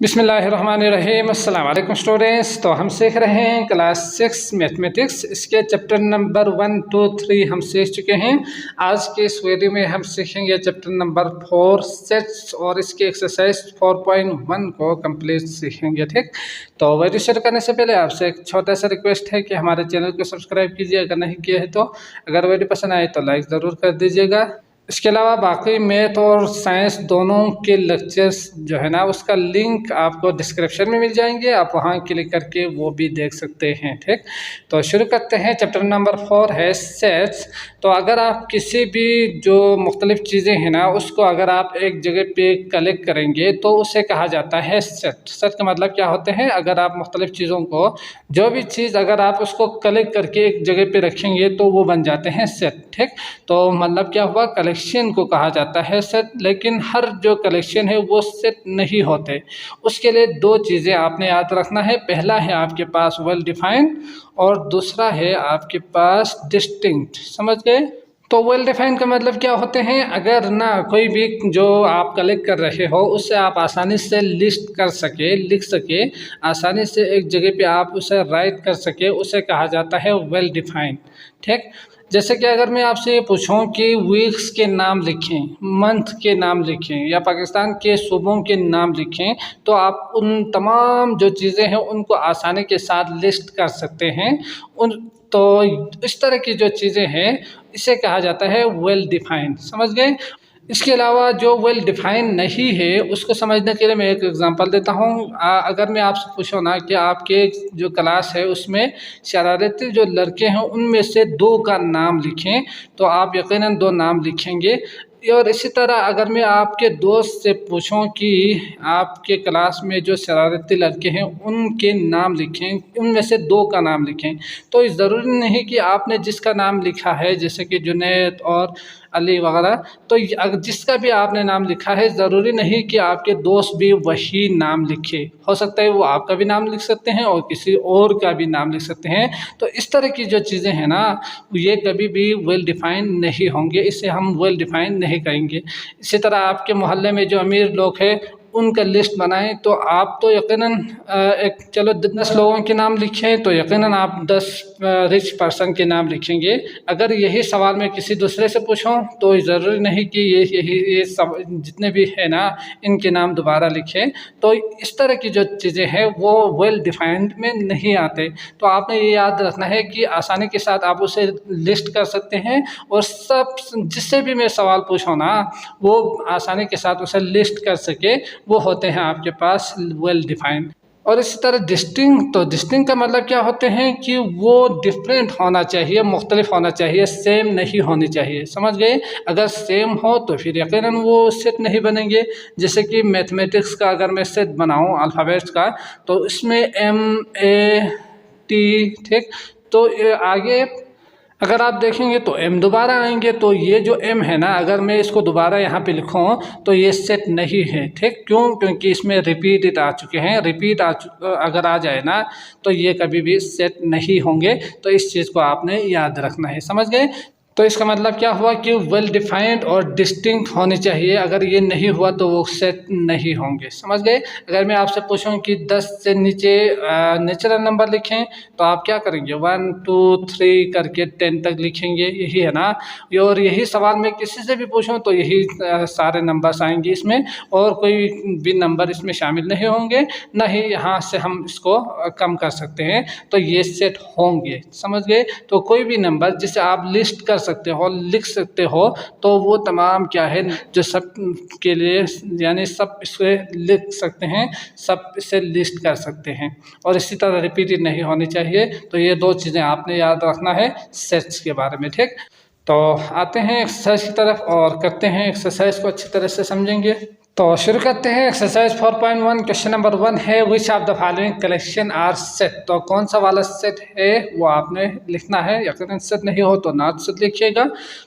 बिस्मिल्लाहिर्रहमानिर्रहीम। अस्सलाम वालेकुम स्टूडेंट्स। तो हम सीख रहे हैं क्लास 6 मैथमेटिक्स। इसके चैप्टर नंबर 1, 2, 3 हम सीख चुके हैं। आज के इस वीडियो में हम सीखेंगे चैप्टर नंबर 4 सेट्स और इसके एक्सरसाइज 4.1 को कंप्लीट सीखेंगे। ठीक, तो वीडियो शुरू करने से पहले आपसे एक छोटा सा रिक्वेस्ट है कि हमारे चैनल को सब्सक्राइब कीजिए अगर नहीं किया है तो। अगर वीडियो पसंद आए तो लाइक ज़रूर कर दीजिएगा। इसके अलावा बाकी मैथ और साइंस दोनों के लेक्चर्स जो है ना उसका लिंक आपको डिस्क्रिप्शन में मिल जाएंगे, आप वहां क्लिक करके वो भी देख सकते हैं। ठीक, तो शुरू करते हैं। चैप्टर नंबर 4 है सेट्स। तो अगर आप किसी भी जो मुख्तलिफ चीज़ें हैं ना उसको अगर आप एक जगह पे कलेक्ट करेंगे तो उसे कहा जाता है सेट। सेट का मतलब क्या होते हैं, अगर आप मुख्तलिफ चीज़ों को जो भी चीज़ अगर आप उसको कलेक्ट करके एक जगह पे रखेंगे तो वो बन जाते हैं सेट। ठीक, तो मतलब क्या हुआ, कलेक्शन को कहा जाता है सेट। लेकिन हर जो कलेक्शन है वो सेट नहीं होते। उसके लिए दो चीज़ें आपने याद रखना है। पहला है आपके पास वेल डिफाइंड और दूसरा है आपके पास डिस्टिंक्ट। समझ गए? तो वेल डिफाइंड का मतलब क्या होते हैं, अगर ना कोई भी जो आप कलेक्ट कर रहे हो उससे आप आसानी से लिस्ट कर सके, लिख सके, आसानी से एक जगह पे आप उसे राइट कर सके, उसे कहा जाता है वेल डिफाइंड। ठीक, जैसे कि अगर मैं आपसे ये पूछूं कि वीक्स के नाम लिखें, मंथ के नाम लिखें या पाकिस्तान के सूबों के नाम लिखें, तो आप उन तमाम जो चीज़ें हैं उनको आसानी के साथ लिस्ट कर सकते हैं। उन तो इस तरह की जो चीज़ें हैं इसे कहा जाता है वेल डिफाइंड। समझ गए? इसके अलावा जो वेल डिफाइन नहीं है उसको समझने के लिए मैं एक एग्जांपल देता हूँ। अगर मैं आपसे पूछूँ ना कि आपके जो क्लास है उसमें शरारती जो लड़के हैं उनमें से दो का नाम लिखें, तो आप यकीनन दो नाम लिखेंगे। और इसी तरह अगर मैं आपके दोस्त से पूछूं कि आपके क्लास में जो शरारती लड़के हैं उनके नाम लिखें, उनमें से दो का नाम लिखें, तो ज़रूरी नहीं कि आपने जिसका नाम लिखा है जैसे कि जुनैद और अली वगैरह, तो अगर जिसका भी आपने नाम लिखा है ज़रूरी नहीं कि आपके दोस्त भी वही नाम लिखे। हो सकता है वो आपका भी नाम लिख सकते हैं और किसी और का भी नाम लिख सकते हैं। तो इस तरह की जो चीज़ें हैं ना ये कभी भी वेल डिफाइंड नहीं होंगे, इसे हम वेल डिफाइंड नहीं कहेंगे। इसी तरह आपके मोहल्ले में जो अमीर लोग हैं उनका लिस्ट बनाएं, तो आप तो यकीनन एक चलो 10 लोगों के नाम लिखें तो यकीनन आप 10 रिच पर्सन के नाम लिखेंगे। अगर यही सवाल मैं किसी दूसरे से पूछूं तो ज़रूरी नहीं कि ये सब जितने भी है ना इनके नाम दोबारा लिखें। तो इस तरह की जो चीज़ें हैं वो वेल डिफाइंड में नहीं आते। तो आपने ये याद रखना है कि आसानी के साथ आप उसे लिस्ट कर सकते हैं और सब जिससे भी मैं सवाल पूछूं ना वो आसानी के साथ उसे लिस्ट कर सके, वो होते हैं आपके पास वेल डिफाइंड। और इसी तरह डिस्टिंक्ट, तो डिस्टिंक्ट का मतलब क्या होते हैं कि वो डिफरेंट होना चाहिए, मुख्तलिफ होना चाहिए, सेम नहीं होनी चाहिए। समझ गए? अगर सेम हो तो फिर यकीनन वो सेट नहीं बनेंगे। जैसे कि मैथमेटिक्स का अगर मैं सेट बनाऊं अल्फ़ाबेट्स का, तो इसमें MAT, ठीक, तो आगे अगर आप देखेंगे तो M दोबारा आएंगे, तो ये जो M है ना अगर मैं इसको दोबारा यहाँ पे लिखूँ तो ये सेट नहीं है। ठीक, क्यों? क्योंकि इसमें रिपीटेड आ चुके हैं। रिपीट अगर आ जाए ना तो ये कभी भी सेट नहीं होंगे। तो इस चीज़ को आपने याद रखना है। समझ गए? तो इसका मतलब क्या हुआ कि वेल डिफाइंड और डिस्टिंक्ट होनी चाहिए। अगर ये नहीं हुआ तो वो सेट नहीं होंगे। समझ गए? अगर मैं आपसे पूछूं कि 10 से नीचे नेचुरल नंबर लिखें तो आप क्या करेंगे? 1, 2, 3 करके 10 तक लिखेंगे, यही है ना। और यही सवाल मैं किसी से भी पूछूं तो यही सारे नंबर्स आएंगे इसमें, और कोई भी नंबर इसमें शामिल नहीं होंगे, ना ही यहाँ से हम इसको कम कर सकते हैं। तो ये सेट होंगे। समझ गए? तो कोई भी नंबर जिसे आप लिस्ट कर सकते हो, लिख सकते हो, तो वो तमाम क्या है जो सब के लिए यानी सब इसे लिख सकते हैं, सब इसे लिस्ट कर सकते हैं। और इसी तरह रिपीटेड नहीं होनी चाहिए। तो ये दो चीज़ें आपने याद रखना है सेट्स के बारे में। ठीक, तो आते हैं एक्सरसाइज की तरफ और करते हैं एक्सरसाइज को अच्छी तरह से समझेंगे। तो शुरू करते हैं एक्सरसाइज 4.1। क्वेश्चन नंबर 1 है which of the following collection are set. तो कौन सा वाला सेट है वो आपने लिखना है। यकीनन सेट नहीं हो तो नॉट सेट लिखिएगा।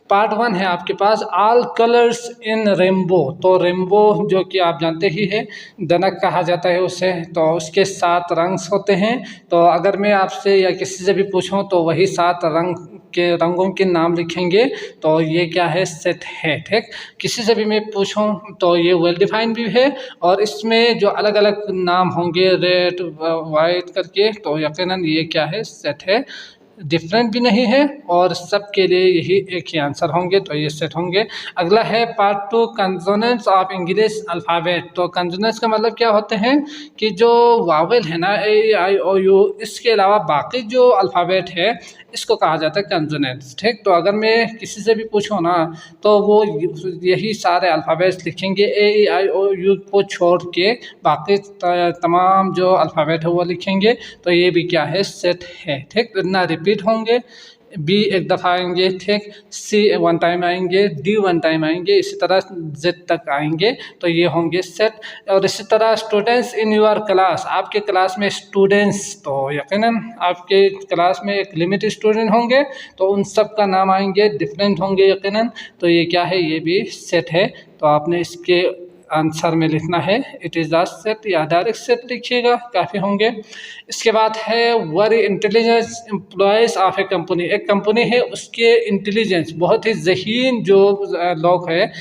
पार्ट 1 है आपके पास ऑल कलर्स इन रेनबो। तो रेनबो जो कि आप जानते ही है, दनक कहा जाता है उसे, तो उसके 7 रंग होते हैं। तो अगर मैं आपसे या किसी से भी पूछूं तो वही 7 रंग के रंगों के नाम लिखेंगे तो ये क्या है, सेट है। ठीक, किसी से भी मैं पूछूं तो ये वेल डिफाइंड भी है, और इसमें जो अलग अलग नाम होंगे रेड वाइट करके, तो यकीनन ये क्या है, सेट है। डिफरेंट भी नहीं है और सबके लिए यही एक ही आंसर होंगे, तो ये सेट होंगे। अगला है part 2, consonants of English alphabet. तो कंसोनेंट्स का मतलब क्या होते हैं कि जो वावेल है ना, ए आई ओ यू, इसके अलावा बाकी जो अल्फ़ाबेट है इसको कहा जाता है कंसोनेंट्स। ठीक, तो अगर मैं किसी से भी पूछूं ना तो वो यही सारे अल्फ़ाबेट्स लिखेंगे, ए आई ओ यू को छोड़ के बाकी तमाम जो अल्फ़ाबेट है वो लिखेंगे, तो ये भी क्या है, सेट है। ठीक, ना रिपीट होंगे, बी एक दफ़ा आएंगे, ठीक, सी वन टाइम आएंगे, डी वन टाइम आएंगे, इसी तरह जेड तक आएंगे, तो ये होंगे सेट। और इसी तरह स्टूडेंट्स इन योर क्लास, आपके क्लास में स्टूडेंट्स, तो यकीनन आपके क्लास में एक लिमिटेड स्टूडेंट होंगे तो उन सब का नाम आएंगे, डिफरेंट होंगे यकीनन, तो ये क्या है, ये भी सेट है। तो आपने इसके आंसर में लिखना है इट इज़ द सेट, या डायरेक्ट सेट लिखिएगा, काफ़ी होंगे। इसके बाद है very intelligence employees of a company. एक कंपनी है, उसके इंटेलिजेंस, बहुत ही ज़हीन जो लोग हैं,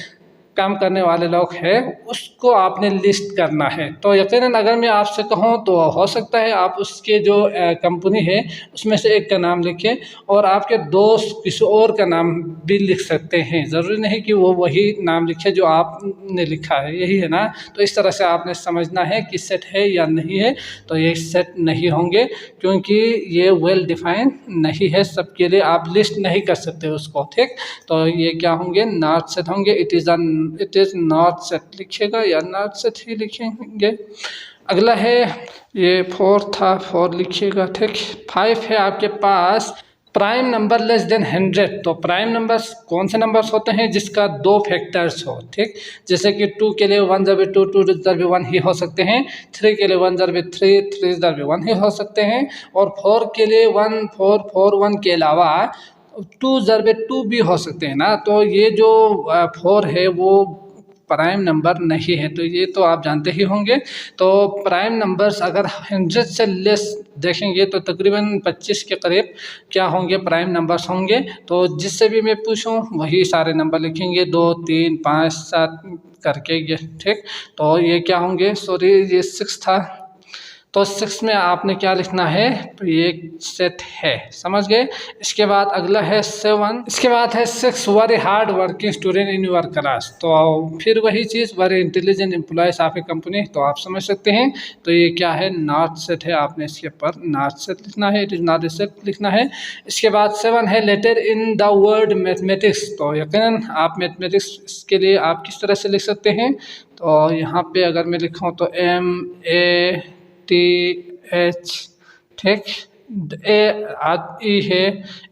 काम करने वाले लोग हैं, उसको आपने लिस्ट करना है। तो यकीनन अगर मैं आपसे कहूँ तो हो सकता है आप उसके जो कंपनी है उसमें से एक का नाम लिखें, और आपके दोस्त किसी और का नाम भी लिख सकते हैं, ज़रूरी नहीं कि वो वही नाम लिखे जो आपने लिखा है, यही है ना। तो इस तरह से आपने समझना है कि सेट है या नहीं है, तो ये सेट नहीं होंगे क्योंकि ये वेल डिफाइन नहीं है सबके लिए, आप लिस्ट नहीं कर सकते उसको। ठीक, तो ये क्या होंगे, नॉट सेट होंगे। इट इज़ नॉट सेट लिखिएगा या नॉट सेट ही लिखेंगे। अगला है ये 4 था, 4 लिखिएगा। ठीक, 5 है आपके पास प्राइम नंबर लेस देन 100। तो प्राइम नंबर्स कौन से नंबर्स होते हैं जिसका 2 फैक्टर्स हो। ठीक, जैसे कि 2 के लिए 1 ज़र 2, 2 ज़र 1 ही हो सकते हैं, 3 के लिए 1 ज़र 3, 3 ज़र 1 ही हो सकते हैं, और 4 के लिए 1 4 4 1 के अलावा 2 ज़र 2 भी हो सकते हैं ना। तो ये जो 4 है वो प्राइम नंबर नहीं है, तो ये तो आप जानते ही होंगे। तो प्राइम नंबर्स अगर 100 से लेस देखेंगे तो तकरीबन 25 के करीब क्या होंगे, प्राइम नंबर्स होंगे। तो जिससे भी मैं पूछूं वही सारे नंबर लिखेंगे, 2 3 5 7 करके ये। ठीक, तो ये क्या होंगे, सॉरी ये 6 था, तो 6 में आपने क्या लिखना है, तो ये सेट है, समझ गए। इसके बाद अगला है 7, इसके बाद है 6 very hard working student in your class. तो फिर वही चीज़, very intelligent employees of a company, तो आप समझ सकते हैं। तो ये क्या है, नॉट सेट है, आपने इसके ऊपर नॉट सेट लिखना है, it is not a set लिखना है। इसके बाद 7 है letter in the word mathematics. तो यकीनन आप मैथमेटिक्स के लिए आप किस तरह से लिख सकते हैं, तो यहाँ पे अगर मैं लिखूँ तो MATH, ठीक, ई है,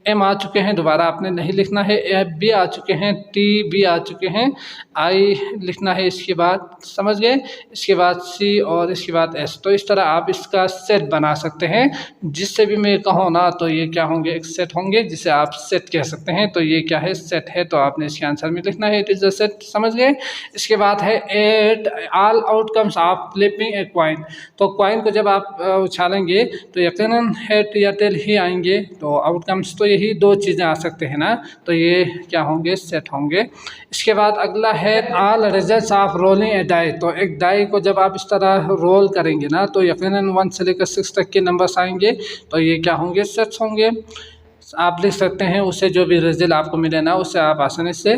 M आ चुके हैं, दोबारा आपने नहीं लिखना है, B आ चुके हैं, TB आ चुके हैं, I लिखना है इसके बाद, समझ गए। इसके बाद C और इसके बाद S। तो इस तरह आप इसका सेट बना सकते हैं, जिससे भी मैं कहूँ ना तो ये क्या होंगे, एक सेट होंगे जिसे आप सेट कह सकते हैं। तो ये क्या है, सेट है, तो आपने इसके आंसर में लिखना है इट इज़ अ सेट, समझ गए। इसके बाद है 8 all outcomes of flipping a coin. तो कॉइन को जब आप उछालेंगे तो यकीनन हेड या टेल ही आएंगे, तो आउटकम्स तो यही 2 चीज़ें आ सकते हैं ना, तो ये क्या होंगे, सेट होंगे। इसके बाद अगला है all results of rolling a die. तो एक डाई को जब आप इस तरह रोल करेंगे ना तो यकीनन 1 से लेकर 6 तक के नंबर्स आएंगे, तो ये क्या होंगे, सेट्स होंगे। आप लिख सकते हैं, उससे जो भी रिजल्ट आपको मिले ना उससे आप आसानी से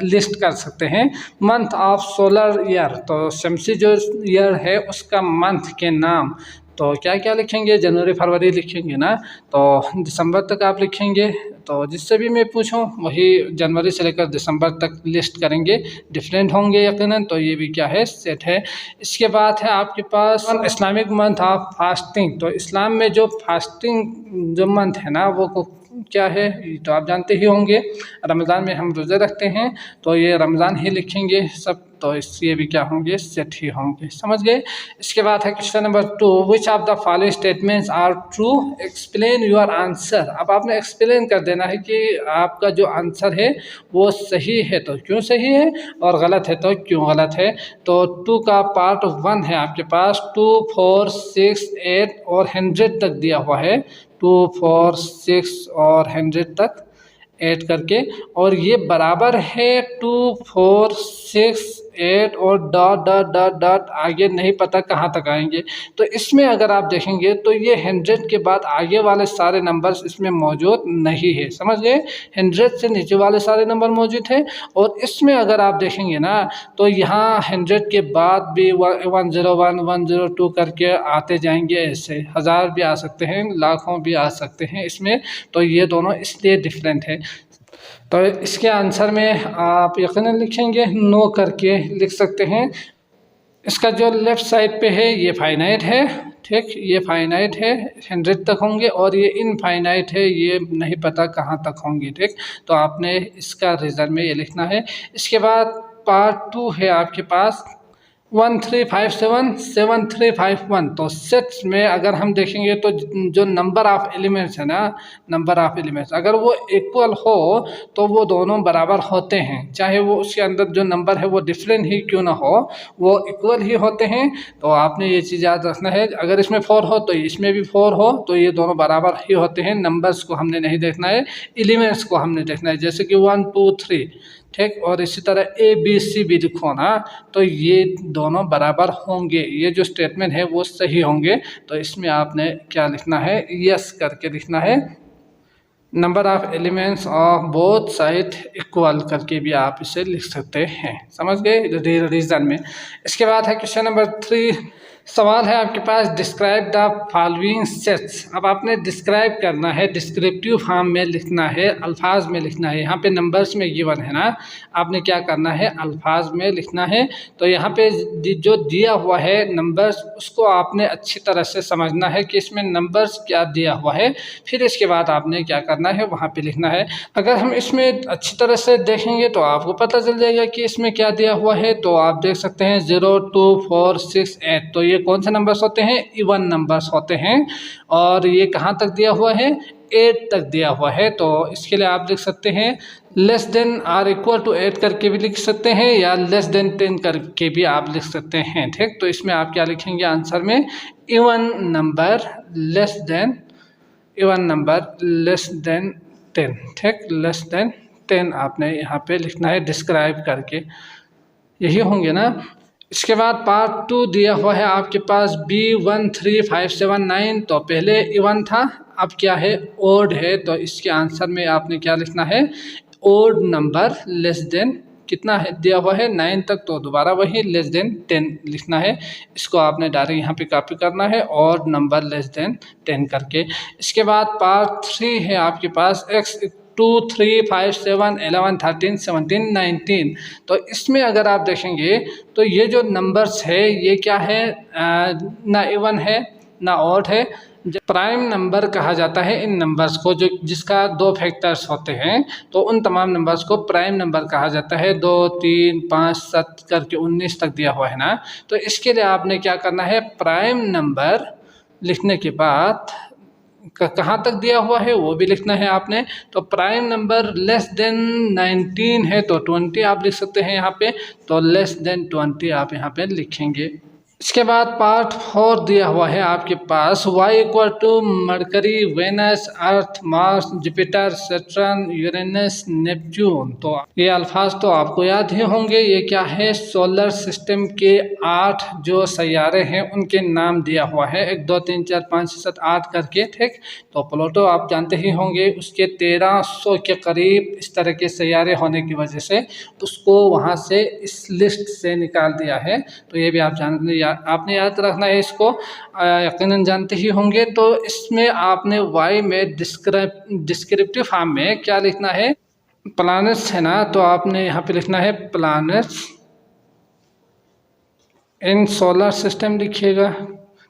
लिस्ट कर सकते हैं। मंथ ऑफ सोलर ईयर, तो शमसी जो ईयर है उसका मंथ के नाम, तो क्या क्या लिखेंगे, जनवरी फरवरी लिखेंगे ना, तो दिसंबर तक आप लिखेंगे। तो जिससे भी मैं पूछूं वही जनवरी से लेकर दिसंबर तक लिस्ट करेंगे, डिफरेंट होंगे यकीनन, तो ये भी क्या है, सेट है। इसके बाद है आपके पास इस्लामिक मंथ ऑफ फास्टिंग। तो इस्लाम में जो फास्टिंग जो मंथ है ना वो क्या है, तो आप जानते ही होंगे, रमज़ान में हम रोज़े रखते हैं, तो ये रमज़ान ही लिखेंगे सब, तो इसलिए भी क्या होंगे, सेट ही होंगे, समझ गए। इसके बाद है question number 2, which of the following statements are true, explain your answer. अब आपने एक्सप्लेन कर देना है कि आपका जो आंसर है वो सही है तो क्यों सही है, और गलत है तो क्यों गलत है। तो 2 का पार्ट 1 है आपके पास, 2 4 6 8 और 100 तक दिया हुआ है। 2, 4, 6 और 100 तक ऐड करके, और ये बराबर है 2, 4, 6, 8 और डॉट डॉट डॉट डॉट आगे नहीं पता कहाँ तक आएंगे। तो इसमें अगर आप देखेंगे तो ये 100 के बाद आगे वाले सारे नंबर्स इसमें मौजूद नहीं है, समझ गए। 100 से नीचे वाले सारे नंबर मौजूद हैं, और इसमें अगर आप देखेंगे ना तो यहाँ 100 के बाद भी 101, 102 करके आते जाएंगे, ऐसे 1000 भी आ सकते हैं, लाखों भी आ सकते हैं इसमें। तो ये दोनों इसलिए डिफरेंट है। तो इसके आंसर में आप यकीनन लिखेंगे, नो करके लिख सकते हैं। इसका जो लेफ़्ट साइड पे है ये फाइनाइट है, ठीक, ये फाइनाइट है, 100 तक होंगे, और ये इनफाइनाइट है, ये नहीं पता कहाँ तक होंगे, ठीक। तो आपने इसका रीज़न में ये लिखना है। इसके बाद पार्ट 2 है आपके पास 1357, 7351। तो सेट्स में अगर हम देखेंगे तो जो नंबर ऑफ एलिमेंट्स है ना, नंबर ऑफ एलिमेंट्स अगर वो इक्वल हो तो वो दोनों बराबर होते हैं, चाहे वो उसके अंदर जो नंबर है वो डिफरेंट ही क्यों ना हो, वो इक्वल ही होते हैं। तो आपने ये चीज़ याद रखना है, अगर इसमें 4 हो तो इसमें भी 4 हो, तो ये दोनों बराबर ही होते हैं। नंबर्स को हमने नहीं देखना है, एलिमेंट्स को हमने देखना है, जैसे कि 1, 2, 3, ठीक। और इसी तरह ABC भी लिखो ना, तो ये दोनों बराबर होंगे, ये जो स्टेटमेंट है वो सही होंगे। तो इसमें आपने क्या लिखना है, यस करके लिखना है। Number of elements of both side equal करके भी आप इसे लिख सकते हैं, समझ गए रीजन में। इसके बाद है क्वेश्चन नंबर 3। सवाल है आपके पास, डिस्क्राइब द फॉलोइंग सेट्स। अब आपने डिस्क्राइब करना है, डिस्क्रिप्टिव फॉर्म में लिखना है, अल्फाज में लिखना है। यहाँ पे नंबर्स में गिवन है ना, आपने क्या करना है, अल्फाज में लिखना है। तो यहाँ पे जो दिया हुआ है नंबर्स, उसको आपने अच्छी तरह से समझना है कि इसमें नंबर्स क्या दिया हुआ है, फिर इसके बाद आपने क्या करना है, वहाँ पे लिखना है। अगर हम इसमें अच्छी तरह से देखेंगे तो आपको पता चल जाएगा कि इसमें क्या दिया हुआ है। तो आप देख सकते हैं 0, 2, 4, 6, 8, तो ये कौन से नंबर्स होते हैं, इवन नंबर्स होते हैं। और ये कहाँ तक दिया हुआ है, 8 तक दिया हुआ है। तो इसके लिए आप लिख सकते हैं less than or equal to 8 करके भी लिख सकते हैं, या लेस देन 10 करके भी आप लिख सकते हैं, ठीक। तो इसमें आप क्या लिखेंगे आंसर में, even number less then, even number less then 10, ठीक, लेस देन 10 आपने यहाँ पे लिखना है डिस्क्राइब करके, यही होंगे ना। इसके बाद पार्ट 2 दिया हुआ है आपके पास B13579। तो पहले इवन था, अब क्या है, ओड है। तो इसके आंसर में आपने क्या लिखना है, ओड नंबर लेस देन कितना है दिया हुआ है, 9 तक, तो दोबारा वही लेस देन 10 लिखना है। इसको आपने डायरेक्ट यहाँ पे कॉपी करना है, और नंबर लेस देन 10 करके। इसके बाद पार्ट 3 है आपके पास X 2, 3, 5, 7, 11, 13, 17, 19। तो इसमें अगर आप देखेंगे तो ये जो नंबर्स है ये क्या है, ना इवन है ना ऑड है। प्राइम नंबर कहा जाता है इन नंबर्स को, जो जिसका 2 फैक्टर्स होते हैं, तो उन तमाम नंबर्स को प्राइम नंबर कहा जाता है। 2, 3, 5, 7 करके 19 तक दिया हुआ है ना। तो इसके लिए आपने क्या करना है, प्राइम नंबर लिखने के बाद कहाँ तक दिया हुआ है वो भी लिखना है आपने। तो प्राइम नंबर लेस देन 19 है तो 20 आप लिख सकते हैं यहाँ पे। तो लेस देन 20 आप यहाँ पे लिखेंगे। इसके बाद पार्ट 4 दिया हुआ है आपके पास y equal to Mercury, Venus, Earth, Mars, Jupiter, Saturn, Uranus, Neptune. तो ये अल्फाज तो आपको याद ही होंगे। ये क्या है, सोलर सिस्टम के 8 जो सैयारे हैं उनके नाम दिया हुआ है, 1, 2, 3, 4, 5, 6, 7, 8 करके, ठीक। तो प्लूटो आप जानते ही होंगे, उसके 1300 के करीब इस तरह के सैयारे होने की वजह से उसको वहाँ से इस लिस्ट से निकाल दिया है। तो ये भी आप आपने याद रखना है, इसको यकीनन जानते ही होंगे। तो इसमें आपने वाई में डिस्क्रिप्टिव फॉर्म में क्या लिखना है, प्लैनेट्स है ना, तो आपने यहाँ पे लिखना है प्लैनेट्स इन सोलर सिस्टम लिखिएगा,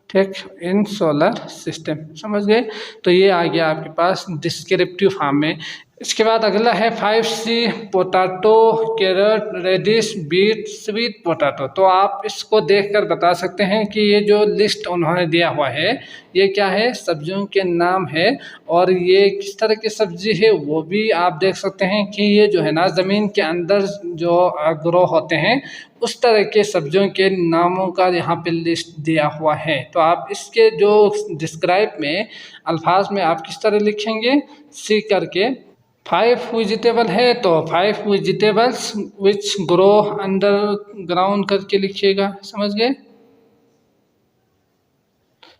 ठीक, इन सोलर सिस्टम, समझ गए। तो ये आ गया आपके पास डिस्क्रिप्टिव फॉर्म में। इसके बाद अगला है 5C potato, carrot, radish, beet, sweet potato. तो आप इसको देखकर बता सकते हैं कि ये जो लिस्ट उन्होंने दिया हुआ है ये क्या है, सब्जियों के नाम है। और ये किस तरह की सब्जी है वो भी आप देख सकते हैं कि ये जो है ना ज़मीन के अंदर जो ग्रो होते हैं उस तरह के सब्जियों के नामों का यहाँ पे लिस्ट दिया हुआ है। तो आप इसके जो डिस्क्राइब में अल्फाज में आप किस तरह लिखेंगे, सी करके 5 वेजिटेबल है तो 5 vegetables which grow under ground करके लिखिएगा, समझ गए।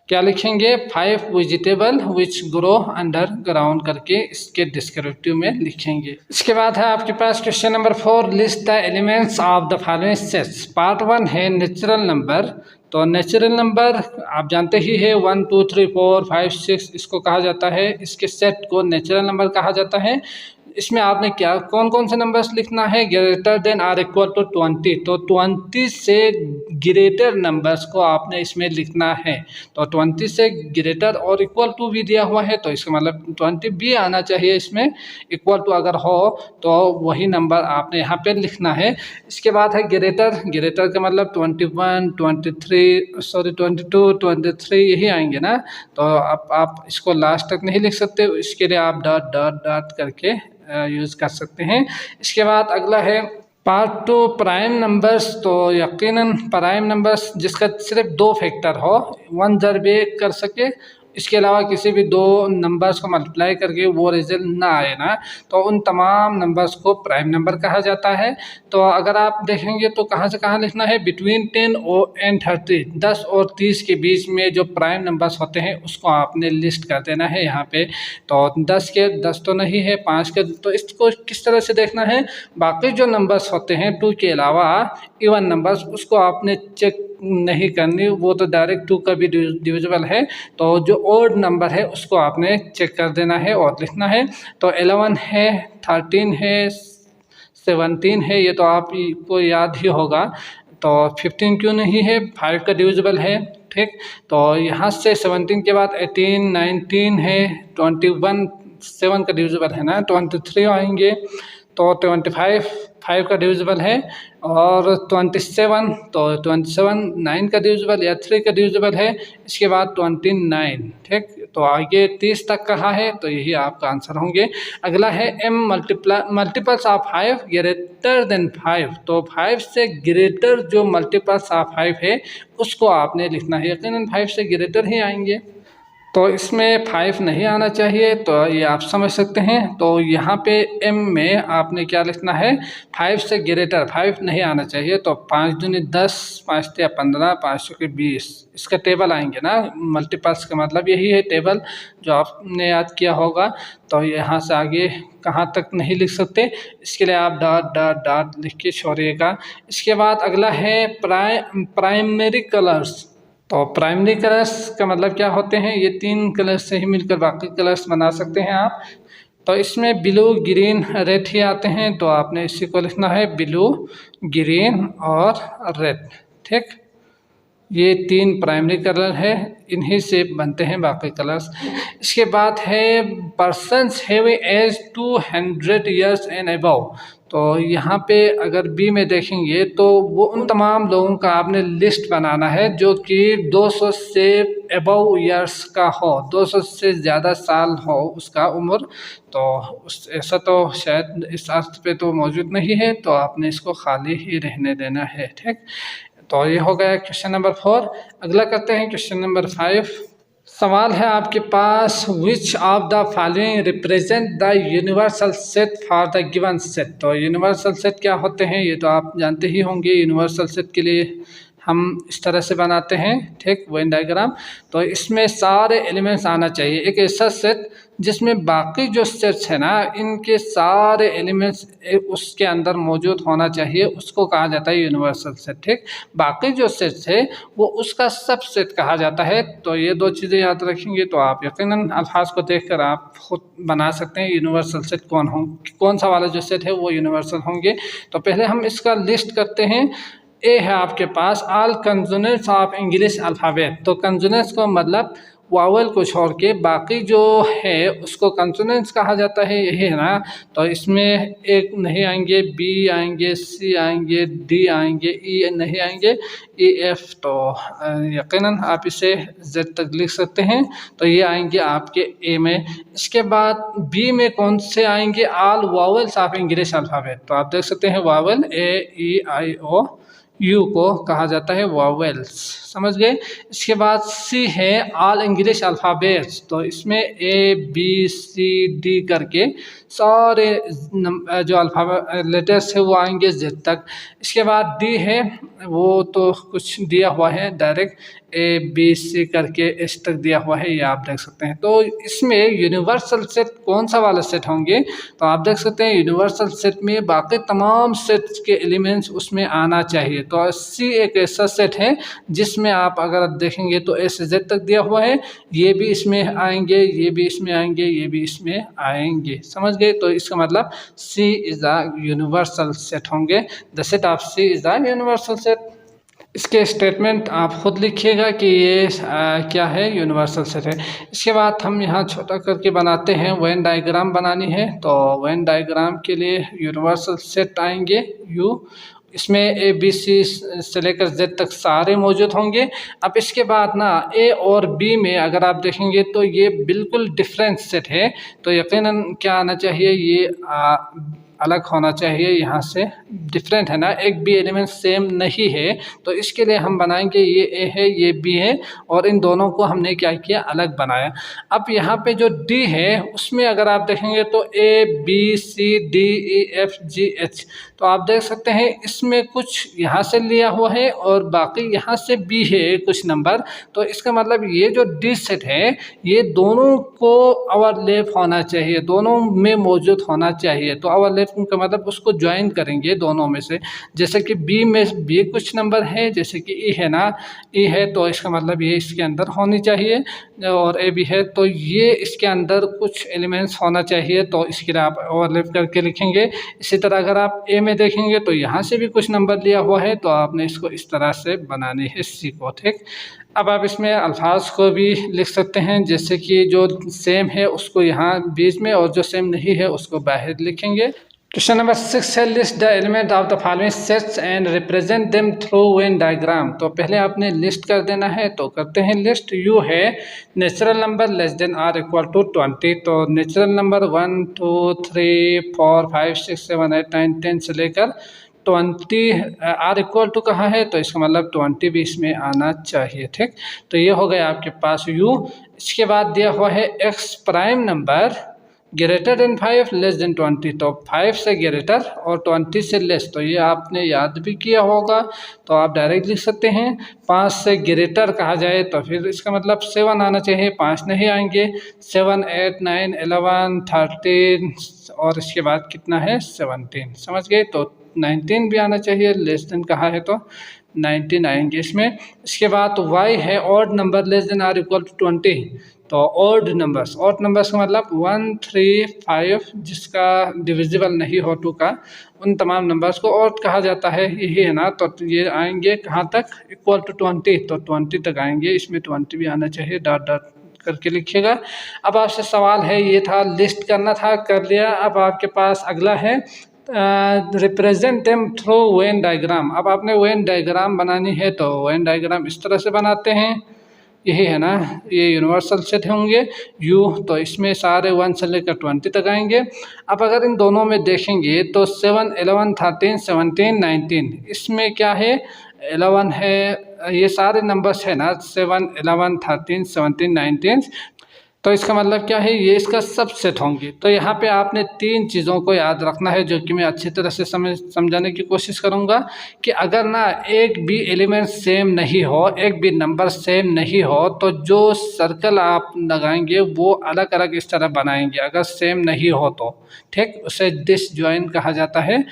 क्या लिखेंगे, 5 vegetable which grow under ground करके इसके डिस्क्रिप्टिव में लिखेंगे। इसके बाद है आपके पास question number 4, list the elements of the following sets. Part 1 है नेचुरल नंबर। तो नेचुरल नंबर आप जानते ही है 1 2 3 4 5 6 इसको कहा जाता है, इसके सेट को नेचुरल नंबर कहा जाता है। इसमें आपने क्या कौन कौन से नंबर्स लिखना है, greater than or equal to 20। तो 20 से ग्रेटर नंबर्स को आपने इसमें लिखना है। तो 20 से ग्रेटर और इक्वल टू भी दिया हुआ है तो इसका मतलब 20 भी आना चाहिए इसमें, इक्वल टू अगर हो तो वही नंबर आपने यहाँ पे लिखना है। इसके बाद है ग्रेटर, ग्रेटर का मतलब 21 23 सॉरी 22 23 यही आएंगे ना। तो आप इसको लास्ट तक नहीं लिख सकते, इसके लिए आप डॉट डॉट डॉट करके यूज़ कर सकते हैं। इसके बाद अगला है पार्ट 2 प्राइम नंबर्स। तो यकीनन प्राइम नंबर्स जिसका सिर्फ 2 फैक्टर हो, 1 ज़रब एक कर सके, इसके अलावा किसी भी 2 नंबर्स को मल्टीप्लाई करके वो रिजल्ट ना आए ना, तो उन तमाम नंबर्स को प्राइम नंबर कहा जाता है। तो अगर आप देखेंगे तो कहाँ से कहाँ लिखना है, बिटवीन 10 एंड 30, 10 और 30 के बीच में जो प्राइम नंबर्स होते हैं उसको आपने लिस्ट कर देना है यहाँ पे। तो 10 के 10 तो नहीं है, 5 के, तो इसको किस तरह से देखना है, बाकी जो नंबर्स होते हैं 2 के अलावा इवन नंबर्स उसको आपने चेक नहीं करनी, वो तो डायरेक्ट 2 का भी डिविजिबल है। तो जो ओड नंबर है उसको आपने चेक कर देना है और लिखना है। तो 11 है, 13 है, 17 है, ये तो आपको याद ही होगा। तो 15 क्यों नहीं है, 5 का डिविजिबल है, ठीक। तो यहाँ से 17 के बाद 18 19 है, 21 7 का डिविजिबल है ना, 23 आएंगे। तो 25 5 का डिविजिबल है, और 27 तो 27 9 का डिविजिबल या 3 का डिविजिबल है। इसके बाद 29, ठीक। तो आगे 30 तक कहा है तो यही आपका आंसर होंगे। अगला है m multiples of 5 greater than 5। तो 5 से ग्रेटर जो मल्टीपल्स ऑफ 5 है उसको आपने लिखना है, यकीनन 5 से ग्रेटर ही आएंगे। तो इसमें 5 नहीं आना चाहिए, तो ये आप समझ सकते हैं। तो यहाँ पे m में आपने क्या लिखना है, 5 से ग्रेटर 5 नहीं आना चाहिए। तो 5 दूनी 10, 5 तिया 15, 5 के 20, इसका टेबल आएंगे ना, मल्टीपल्स का मतलब यही है टेबल जो आपने याद किया होगा। तो यहाँ से आगे कहाँ तक नहीं लिख सकते, इसके लिए आप डॉट डॉट डॉट लिख के छोड़िएगा। इसके बाद अगला है प्राइमरी कलर्स। तो प्राइमरी कलर्स का मतलब क्या होते हैं, ये 3 कलर्स से ही मिलकर बाकी कलर्स बना सकते हैं आप। तो इसमें ब्लू ग्रीन रेड ही आते हैं, तो आपने इसी को लिखना है ब्लू ग्रीन और रेड, ठीक। ये 3 प्राइमरी कलर है, इन्हीं से बनते हैं बाकी कलर्स। इसके बाद है persons have age 200 years and above. तो यहाँ पे अगर बी में देखेंगे तो वो उन तमाम लोगों का आपने लिस्ट बनाना है जो कि 200 से अबव ईयर्स का हो, 200 से ज़्यादा साल हो उसका उम्र। तो ऐसा तो शायद इस अर्थ पे तो मौजूद नहीं है, तो आपने इसको खाली ही रहने देना है, ठीक। तो ये हो गया क्वेश्चन नंबर 4। अगला करते हैं क्वेश्चन नंबर 5। सवाल है आपके पास, which of the following represent the universal set for the given set. तो यूनिवर्सल सेट क्या होते हैं ये तो आप जानते ही होंगे। यूनिवर्सल सेट के लिए हम इस तरह से बनाते हैं, ठीक, वेन डायग्राम। तो इसमें सारे एलिमेंट्स आना चाहिए, एक ऐसा सेट जिसमें बाकी जो सेट्स है ना इनके सारे एलिमेंट्स उसके अंदर मौजूद होना चाहिए, उसको कहा जाता है यूनिवर्सल सेट, ठीक। बाकी जो सेट्स है वो उसका सब सेट कहा जाता है। तो ये 2 चीज़ें याद रखेंगे तो आप यकीनन अल्फाज को देखकर आप खुद बना सकते हैं यूनिवर्सल सेट कौन सा वाला जो सेट है वो यूनिवर्सल होंगे। तो पहले हम इसका लिस्ट करते हैं। ए है आपके पास all consonants of English alphabet. तो कंसोनेंट्स का मतलब वावल को छोड़ के बाकी जो है उसको कंसोनेंट्स कहा जाता है, यही है ना। तो इसमें एक नहीं आएंगे, बी आएंगे, सी आएंगे, डी आएंगे, ई नहीं आएंगे, ई एफ तो यकीनन आप इसे जेड तक लिख सकते हैं। तो ये आएंगे आपके ए में। इसके बाद बी में कौन से आएंगे, all vowels of English alphabet. तो आप देख सकते हैं vowel A E I O you को कहा जाता है वावेल्स, समझ गए। इसके बाद सी है ऑल इंग्लिश अल्फ़ाबेट्स। तो इसमें ए बी सी डी करके सारे जो अल्फ़ाबेट लेटर्स है वो आएंगे जेड तक। इसके बाद डी है, वो तो कुछ दिया हुआ है डायरेक्ट, ए बी सी करके एस तक दिया हुआ है, ये आप देख सकते हैं। तो इसमें यूनिवर्सल सेट कौन सा वाला सेट होंगे, तो आप देख सकते हैं यूनिवर्सल सेट में बाकी तमाम सेट्स के एलिमेंट्स उसमें आना चाहिए। तो सी एक ऐसा सेट है जिसमें आप अगर देखेंगे तो ए से जेड तक दिया हुआ है, ये भी इसमें आएंगे, ये भी इसमें आएंगे, ये भी इसमें आएंगे, समझ गए। तो इसका मतलब C is a universal set होंगे। The set of C is a universal set. इसके स्टेटमेंट आप खुद लिखिएगा कि ये क्या है, यूनिवर्सल सेट है। इसके बाद हम यहाँ छोटा करके बनाते हैं, वेन डायग्राम बनानी है। तो वेन डायग्राम के लिए यूनिवर्सल सेट आएंगे यू, इसमें ए बी सी से लेकर जेड तक सारे मौजूद होंगे। अब इसके बाद ना ए और बी में अगर आप देखेंगे तो ये बिल्कुल डिफरेंट सेट है। तो यकीनन क्या आना चाहिए, ये अलग होना चाहिए, यहाँ से डिफरेंट है ना, एक भी एलिमेंट सेम नहीं है। तो इसके लिए हम बनाएंगे ये ए है, ये बी है, और इन दोनों को हमने क्या किया, अलग बनाया। अब यहाँ पे जो डी है उसमें अगर आप देखेंगे तो A B C D E F G H, तो आप देख सकते हैं इसमें कुछ यहाँ से लिया हुआ है और बाकी यहाँ से भी है कुछ नंबर। तो इसका मतलब ये जो डी सेट है ये दोनों को ओवरलैप होना चाहिए, दोनों में मौजूद होना चाहिए। तो ओवरलैप का मतलब उसको ज्वाइन करेंगे दोनों में से। जैसे कि बी में भी कुछ नंबर है, जैसे कि ई है ना, ई है तो इसका मतलब ये इसके अंदर होनी चाहिए, और ए भी है तो ये इसके अंदर कुछ एलिमेंट्स होना चाहिए। तो इसके लिए आप ओवरलैप करके लिखेंगे। इसी तरह अगर आप ए में देखेंगे तो यहाँ से भी कुछ नंबर लिया हुआ है, तो आपने इसको इस तरह से बनानी है सी को, ठीक। अब आप इसमें अल्फाज को भी लिख सकते हैं, जैसे कि जो सेम है उसको यहाँ बीच में और जो सेम नहीं है उसको बाहर लिखेंगे। क्वेश्चन नंबर 6 है, list the element of the following sets and represent them through Venn diagram. तो पहले आपने लिस्ट कर देना है, तो करते हैं लिस्ट। यू है natural number less than or equal to 20। तो नेचुरल नंबर 1 2 3 4 5 6 7 8 9 10 से लेकर 20 आर इक्वल टू कहाँ है, तो इसका मतलब 20 भी इसमें आना चाहिए, ठीक। तो ये हो गया आपके पास यू। इसके बाद दिया हुआ है ex prime number greater than 5 less than 20। तो 5 से ग्रेटर और 20 से लेस, तो ये आपने याद भी किया होगा, तो आप डायरेक्ट लिख सकते हैं। 5 से ग्रेटर कहा जाए तो फिर इसका मतलब 7 आना चाहिए, 5 नहीं आएंगे। 7 8 9 11 13 और इसके बाद कितना है 17, समझ गए। तो 19 भी आना चाहिए, लेस देन कहा है तो 19 आएंगे इसमें। इसके बाद वाई है odd number less than or equal to 20। तो ऑड नंबर्स का मतलब 1 3 5 जिसका डिविजिबल नहीं हो 2 का, उन तमाम नंबर्स को ऑड कहा जाता है, यही है ना। तो ये आएंगे कहाँ तक, इक्वल टू 20, तो 20 तक आएंगे। इसमें 20 भी आना चाहिए, डॉट डॉट करके लिखिएगा। अब आपसे सवाल है, ये था लिस्ट करना था, कर लिया। अब आपके पास अगला है represent them through Venn diagram. अब आपने वेन डायग्राम बनानी है, तो वेन डायग्राम इस तरह से बनाते हैं, यही है ना, ये यूनिवर्सल सेट होंगे यू। तो इसमें सारे 1 से लेकर 20 तक आएंगे। अब अगर इन दोनों में देखेंगे तो 7 11 13 17 19, इसमें क्या है 11 है, ये सारे नंबर्स है ना 7 11 13 17 19। तो इसका मतलब क्या है, ये इसका सब सेट होंगे। तो यहाँ पे आपने 3 चीज़ों को याद रखना है, जो कि मैं अच्छी तरह से समझाने की कोशिश करूँगा। कि अगर ना एक भी एलिमेंट सेम नहीं हो, एक भी नंबर सेम नहीं हो, तो जो सर्कल आप लगाएंगे वो अलग अलग इस तरह बनाएंगे, अगर सेम नहीं हो तो, ठीक। उसे डिसजॉइन कहा जाता है।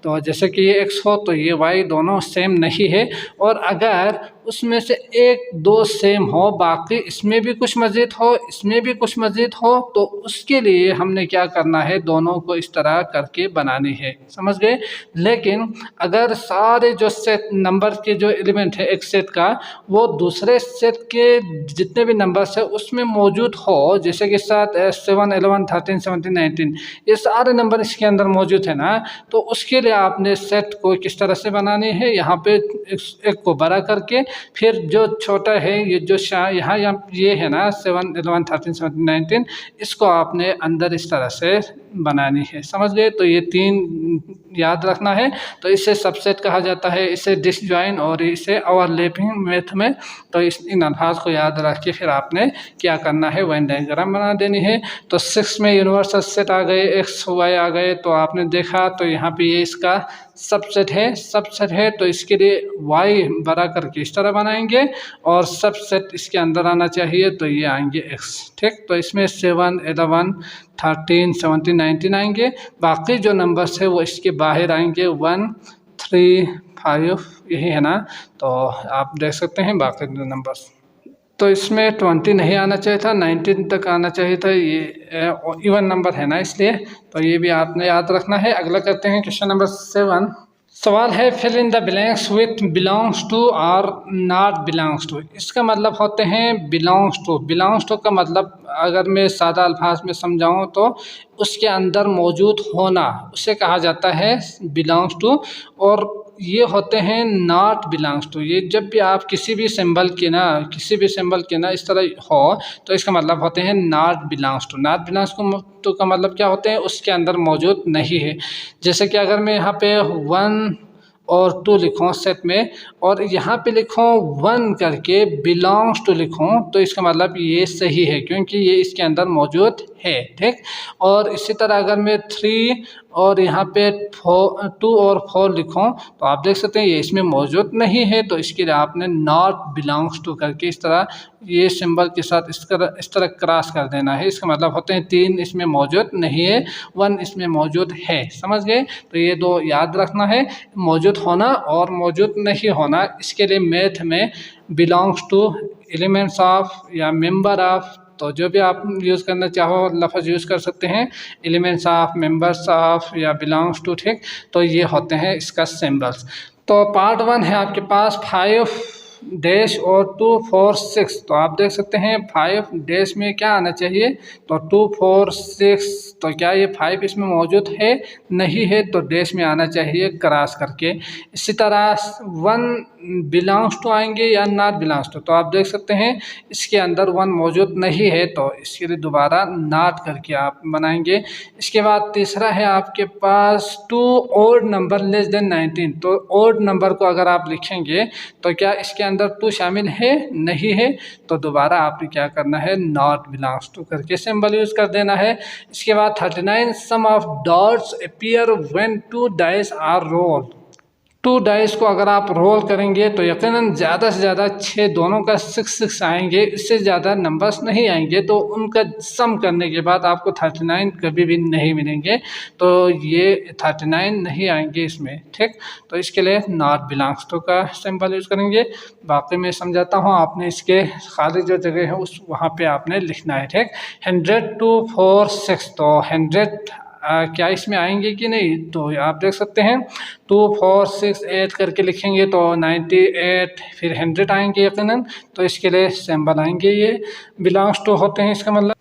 तो जैसे कि ये x हो तो ये y दोनों सेम नहीं है, और अगर उसमें से एक दो सेम हो, बाकी इसमें भी कुछ मज़ीद हो, इसमें भी कुछ मज़ीद हो, तो उसके लिए हमने क्या करना है, दोनों को इस तरह करके बनानी है, समझ गए। लेकिन अगर सारे जो सेट नंबर के जो एलिमेंट है एक सेट का, वो दूसरे सेट के जितने भी नंबर्स है उसमें मौजूद हो, जैसे कि 7, 7, 11, 13, 17, 19, ये सारे नंबर इसके अंदर मौजूद है ना, तो उसके लिए आपने सेट को किस तरह से बनानी है, यहाँ पे एक को बड़ा करके फिर जो छोटा है ये जो यहाँ ये है ना 7, 11, 13, 17, 19, इसको आपने अंदर इस तरह से बनानी है, समझ गए। तो ये 3 याद रखना है। तो इसे सबसेट कहा जाता है, इसे डिसजॉइन और इसे ओवरलैपिंग मेथ में। तो इन अल्फाज को याद रख के फिर आपने क्या करना है, वेन डायग्राम बना देनी है। तो 6 में यूनिवर्सल सेट आ गए, एक्स वाई आ गए, तो आपने देखा तो यहाँ पे ये इसका सबसेट है, तो इसके लिए y बड़ा करके इस तरह बनाएंगे और सबसेट इसके अंदर आना चाहिए, तो ये आएंगे x, ठीक। तो इसमें 7, 11, 13, 17, 19 आएंगे, बाकी जो नंबर्स है वो इसके बाहर आएंगे, 1, 3, 5 यही है ना। तो आप देख सकते हैं बाकी नंबर्स, तो इसमें 20 नहीं आना चाहिए था, 19 तक आना चाहिए था, ये इवन नंबर है ना इसलिए, तो ये भी आपने याद रखना है। अगला करते हैं क्वेश्चन नंबर 7। सवाल है fill in the blanks with belongs to और नॉट बिलोंग्स टू। इसका मतलब होते हैं बिलोंग्स टू का मतलब अगर मैं सादा अल्फाज में समझाऊं तो उसके अंदर मौजूद होना, उसे कहा जाता है बिलोंग्स टू। और ये होते हैं नॉट बिलोंग्स टू। ये जब भी आप किसी भी सिंबल के ना इस तरह हो तो इसका मतलब होते हैं नॉट बिलोंग्स टू का मतलब क्या होते हैं, उसके अंदर मौजूद नहीं है। जैसे कि अगर मैं यहाँ पे 1 और 2 लिखूँ सेट में और यहाँ पे लिखूँ 1 करके बिलोंग्स टू लिखूँ, तो इसका मतलब ये सही है क्योंकि ये इसके अंदर मौजूद है, ठीक। और इसी तरह अगर मैं 3 और यहाँ पे 2 और 4 लिखूँ तो आप देख सकते हैं ये इसमें मौजूद नहीं है, तो इसके लिए आपने नॉट बिलोंग्स टू करके इस तरह ये सिंबल के साथ इस तरह क्रॉस कर देना है। इसका मतलब होते हैं 3 इसमें मौजूद नहीं है, 1 इसमें मौजूद है, समझ गए। तो ये 2 याद रखना है, मौजूद होना और मौजूद नहीं होना। इसके लिए मैथ में बिलोंग्स टू, एलिमेंट्स ऑफ या मेंबर ऑफ, तो जो भी आप यूज़ करना चाहो लफ्ज़ यूज़ कर सकते हैं, एलिमेंट्स ऑफ, मेंबर्स ऑफ या बिलोंग्स टू, ठीक। तो ये होते हैं इसका सिंबल्स। तो पार्ट 1 है आपके पास 5 डैश और 2, 4, 6। तो आप देख सकते हैं 5 डैश में क्या आना चाहिए, तो 2, 4, 6। तो क्या ये 5 इसमें मौजूद है, नहीं है, तो डैश में आना चाहिए क्रॉस करके। इसी तरह 1 बिलोंग्स टू आएंगे या नॉट बिलोंग्स टू, तो आप देख सकते हैं इसके अंदर 1 मौजूद नहीं है, तो इसके लिए दोबारा नॉट करके आप बनाएंगे। इसके बाद तीसरा है आपके पास 2 ओड नंबर लेस देन 19। तो ओड नंबर को अगर आप लिखेंगे तो क्या इसके अंदर 2 शामिल है, नहीं है, तो दोबारा आपने क्या करना है, नॉट बिलोंग्स टू करके सिंबल यूज कर देना है। इसके बाद 39 sum of dots appear when 2 dice are rolled. 2 dice को अगर आप रोल करेंगे तो यकीनन ज़्यादा से ज़्यादा 6 दोनों का 6 आएंगे, इससे ज़्यादा नंबर्स नहीं आएंगे, तो उनका सम करने के बाद आपको 39 कभी भी नहीं मिलेंगे, तो ये 39 नहीं आएंगे इसमें, ठीक। तो इसके लिए नॉट बिलोंग्स टू का सिंबल यूज़ करेंगे। बाकी मैं समझाता हूँ, आपने इसके खाली जो जगह है उस वहाँ पे आपने लिखना है, ठीक। 100, 2, 4, 6। तो 100 क्या इसमें आएंगे कि नहीं, तो आप देख सकते हैं 2, 4, 6, 8 करके लिखेंगे तो 98, फिर 100 आएंगे यकीनन, तो इसके लिए सिंबल आएंगे, ये बिलोंग्स टू होते हैं इसका मतलब।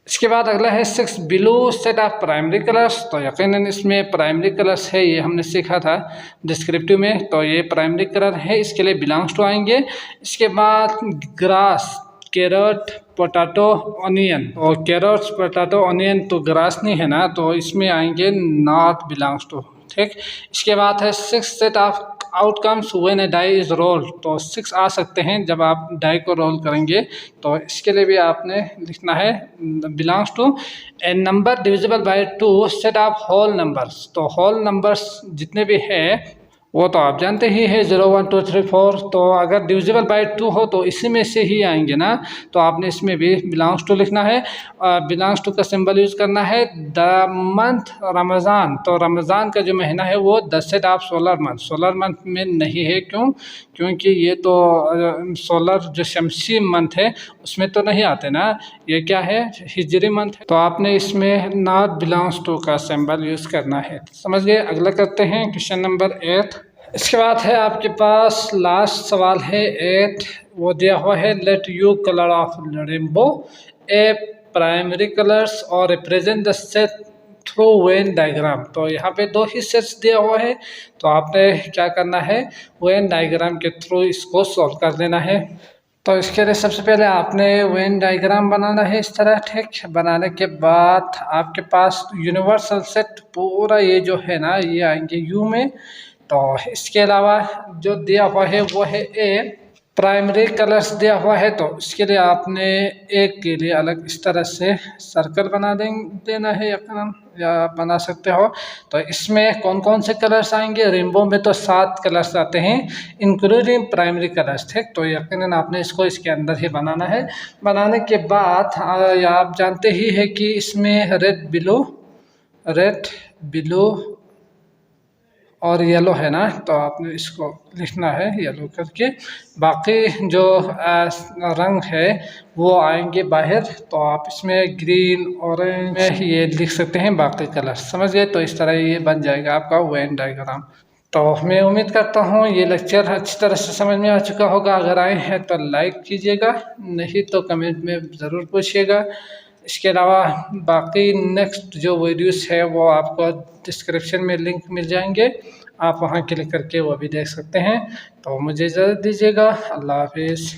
इसके बाद अगला है 6 below set of primary colours. तो यकीनन इसमें प्राइमरी कलर्स है, ये हमने सीखा था डिस्क्रिप्टिव में, तो ये प्राइमरी कलर है, इसके लिए बिलोंग्स टू आएंगे। इसके बाद ग्रास, कैरेट, पोटैटो, ऑनियन, और कैरेट्स, पोटैटो, ऑनियन तो ग्रास नहीं है ना, तो इसमें आएंगे नॉट बिलोंग्स टू, ठीक। इसके बाद है 6 set of outcomes when a die is roll. तो 6 आ सकते हैं जब आप डाई को रोल करेंगे, तो इसके लिए भी आपने लिखना है belongs to a number divisible by 2 set of whole numbers. तो होल नंबर्स जितने भी है वो तो आप जानते ही है 0 1 2 3 4। तो अगर डिविजिबल बाय 2 हो तो इसी में से ही आएंगे ना, तो आपने इसमें भी बिलोंग्स टू लिखना है। बिलोंग्स टू का सिंबल यूज़ करना है। द मंथ रमज़ान, तो रमज़ान का जो महीना है वो the said of solar month, solar month में नहीं है। क्यों? क्योंकि ये तो सोलर जो शमसी मंथ है उसमें तो नहीं आते ना, ये क्या है, हिजरी मंथ है। तो आपने इसमें नॉट बिलोंग्स टू का सिंबल यूज़ करना है। समझ गए? अगला करते हैं क्वेश्चन नंबर 8। इसके बाद है आपके पास लास्ट सवाल है 8। वो दिया हुआ है let you colour of rainbow a primary colours और represent the set through Venn diagram. तो यहाँ पे 2 ही सेट्स दिया हुआ है, तो आपने क्या करना है, वेन डायग्राम के थ्रू इसको सॉल्व कर देना है। तो इसके लिए सबसे पहले आपने वेन डायग्राम बनाना है इस तरह, ठीक। बनाने के बाद आपके पास यूनिवर्सल सेट पूरा ये जो है ना ये आएंगे यू में। तो इसके अलावा जो दिया हुआ है वो है ए प्राइमरी कलर्स दिया हुआ है, तो इसके लिए आपने एक के लिए अलग इस तरह से सर्कल बना देना है या बना सकते हो। तो इसमें कौन कौन से कलर्स आएंगे, रेनबो में तो 7 कलर्स आते हैं इंक्लूडिंग प्राइमरी कलर्स, ठीक। तो यकीनन आपने इसको इसके अंदर ही बनाना है। बनाने के बाद आप जानते ही है कि इसमें रेड ब्लू और येलो है ना, तो आपने इसको लिखना है येलो करके। बाकी जो रंग है वो आएंगे बाहर, तो आप इसमें ग्रीन ऑरेंज में ये लिख सकते हैं बाकी कलर। समझ गए? तो इस तरह ये बन जाएगा आपका वेन डायग्राम। तो मैं उम्मीद करता हूँ ये लेक्चर अच्छी तरह से समझ में आ चुका होगा। अगर आए हैं तो लाइक कीजिएगा, नहीं तो कमेंट में ज़रूर पूछिएगा। इसके अलावा बाकी नेक्स्ट जो वीडियोस है वो आपको डिस्क्रिप्शन में लिंक मिल जाएंगे, आप वहां क्लिक करके वो भी देख सकते हैं। तो मुझे इजाज़त दीजिएगा। अल्लाह हाफिज़।